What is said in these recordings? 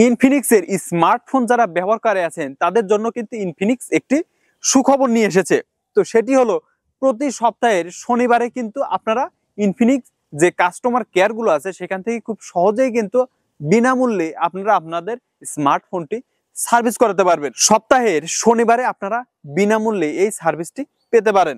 ইনফিনিক্সের smartphone যারা ব্যবহারকারী আছেন তাদের জন্য কিন্তু ইনফিনিক্স একটি সুখবর নিয়ে এসেছে। তো সেটি হলো প্রতি সপ্তাহের শনিবারে কিন্তু আপনারা ইনফিনিক্স যে কাস্টমার কেয়ার গুলো আছে সেখান থেকে খুব সহজেই কিন্তু বিনামূল্যে আপনারা আপনাদের স্মার্টফোনটি সার্ভিস করাতে পারবেন। সপ্তাহের শনিবারে আপনারা বিনামূল্যে এই সার্ভিসটি পেতে পারেন।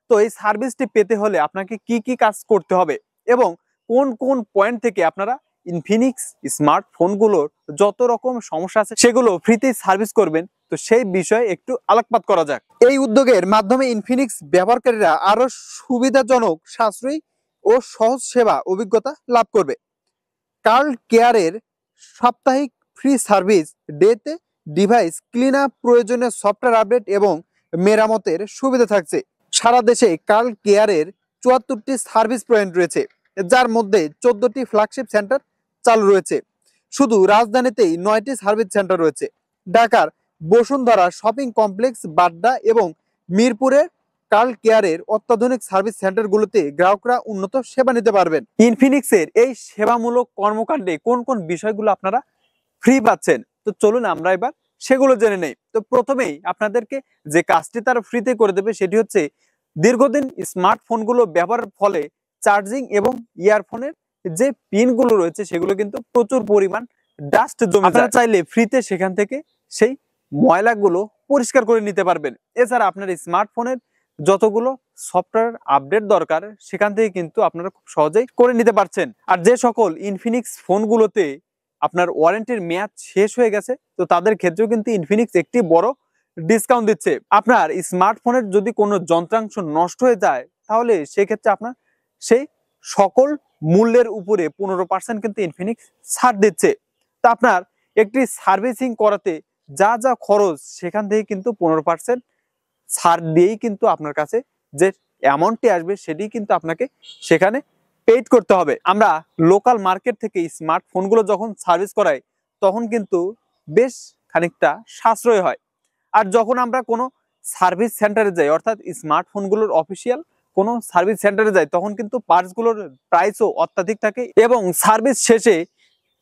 তো এই সার্ভিসটি পেতে হলে আপনাকে কি কি কাজ করতে হবে এবং কোন কোন পয়েন্ট থেকে আপনারা ইনফিনিক্স স্মার্টফোনগুলোর যত রকম সমস্যা আছে সেগুলো ফ্রিতে সার্ভিস করবেন, তো সেই বিষয়ে একটু আলোকপাত করা যাক। এই উদ্যোগের মাধ্যমে ইনফিনিক্স ব্যবহারকারীরা আরো সুবিধাজনক, সাশ্রয়ী ও সহজ সেবা অভিজ্ঞতা লাভ করবে। কার্ল কেয়ারের সাপ্তাহিক ফ্রি সার্ভিস ডেতে ডিভাইস ক্লিন আপ, প্রয়োজনীয় সফটওয়্যার আপডেট এবং মেরামতের সুবিধা থাকছে। সারা দেশে কার্ল কেয়ারের ৭৪টি সার্ভিস পয়েন্ট রয়েছে, যার মধ্যে ১৪টি ফ্ল্যাগশিপ সেন্টার চালু রয়েছে। শুধু রাজধানীতেই ৯টি সার্ভিস সেন্টার রয়েছে। ঢাকার বসুন্ধরা শপিং কমপ্লেক্স, বাড্ডা এবং মিরপুরের কার্ল কেয়ারের অত্যাধুনিক সার্ভিস সেন্টারগুলোতে গ্রাহকরা উন্নত সেবা নিতে পারবেন। ইনফিনিক্সের এই সেবামূলক কর্মকাণ্ডে কোন কোন বিষয়গুলো আপনারা ফ্রি পাচ্ছেন, তো চলুন আমরা এবার সেগুলো জেনে নেই। তো প্রথমেই আপনাদেরকে যে কাজটি তারা ফ্রিতে করে দেবে সেটি হচ্ছে দীর্ঘদিন স্মার্টফোনগুলো ব্যবহারের ফলে চার্জিং এবং ইয়ারফোনের যে পিনগুলো রয়েছে সেগুলো কিন্তু প্রচুর পরিমাণ ডাস্ট জমে যায়। আপনারা চাইলে ফ্রিতে সেখান থেকে সেই ময়লাগুলো পরিষ্কার করে নিতে পারবেন। এছাড়া আপনার স্মার্টফোনের যতগুলো সফটওয়্যার আপডেট দরকার সেখান থেকে কিন্তু আপনারা খুব সহজেই করে নিতে পারছেন। আর যে সকল ইনফিনিক্স ফোনগুলোতে আপনার ওয়ারেন্টির মেয়াদ শেষ হয়ে গেছে, তো তাদের ক্ষেত্রেও কিন্তু ইনফিনিক্স একটি বড় ডিসকাউন্ট দিচ্ছে। আপনার স্মার্টফোনের যদি কোনো যন্ত্রাংশ নষ্ট হয়ে যায় তাহলে সেক্ষেত্রে আপনার সেই সকল মূল্যের উপরে 15% কিন্তু ইনফিনিক্স ছাড় দিচ্ছে। তা আপনার একটি সার্ভিসিং করাতে যা যা খরচ সেখান থেকে কিন্তু 15% ছাড় দিয়েই কিন্তু আপনার কাছে যে অ্যামাউন্টটি আসবে সেটি কিন্তু আপনাকে সেখানে পেইড করতে হবে। আমরা লোকাল মার্কেট থেকে স্মার্টফোনগুলো যখন সার্ভিস করাই তখন কিন্তু বেশ খানিকটা সাশ্রয় হয়। আর যখন আমরা কোনো সার্ভিস সেন্টারে যাই, অর্থাৎ স্মার্টফোনগুলোর অফিসিয়াল কোনো সার্ভিস সেন্টারে যাই, তখন কিন্তু পার্টসগুলোর প্রাইসও অত্যাধিক থাকে এবং সার্ভিস শেষে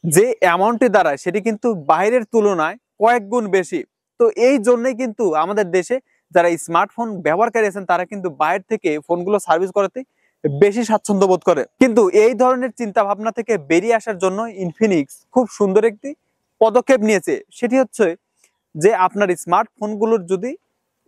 যে অ্যামাউন্টটি দাঁড়ায় সেটি কিন্তু বাইরের তুলনায় কয়েক গুণ বেশি। তো এই জন্যই কিন্তু আমাদের দেশে যারা স্মার্টফোন ব্যবহারকারী আছেন তারা কিন্তু বাইরে থেকে ফোনগুলো সার্ভিস করাতে বেশি স্বাচ্ছন্দ্য বোধ করে। কিন্তু এই ধরনের চিন্তা ভাবনা থেকে বেরিয়ে আসার জন্য ইনফিনিক্স খুব সুন্দর একটি পদক্ষেপ নিয়েছে। সেটি হচ্ছে যে আপনার স্মার্টফোনগুলোর যদি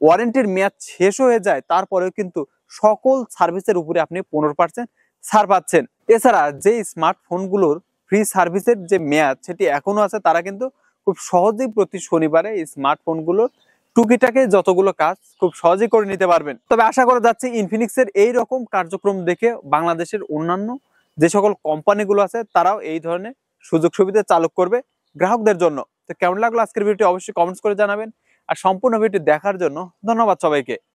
ওয়ারেন্টির মেয়াদ শেষ হয়ে যায় তারপরেও কিন্তু সকল সার্ভিসের উপরে আপনি 15% ছাড় পাচ্ছেন। এছাড়া যে স্মার্টফোনগুলোর ফ্রি সার্ভিসের যে মেয়াদ সেটি এখনো আছে, তারা কিন্তু খুব সহজেই প্রতি শনিবারে স্মার্টফোনগুলোর টুকিটাকে যতগুলো কাজ খুব সহজেই করে নিতে পারবেন। তবে আশা করা যাচ্ছে ইনফিনিক্সের এই রকম কার্যক্রম দেখে বাংলাদেশের অন্যান্য যে সকল কোম্পানিগুলো আছে তারাও এই ধরনের সুযোগ সুবিধা চালু করবে গ্রাহকদের জন্য। তো কেমন লাগলো আজকের ভিডিওটি অবশ্যই কমেন্টস করে জানাবেন। আর সম্পূর্ণ ভিডিওটি দেখার জন্য ধন্যবাদ সবাইকে।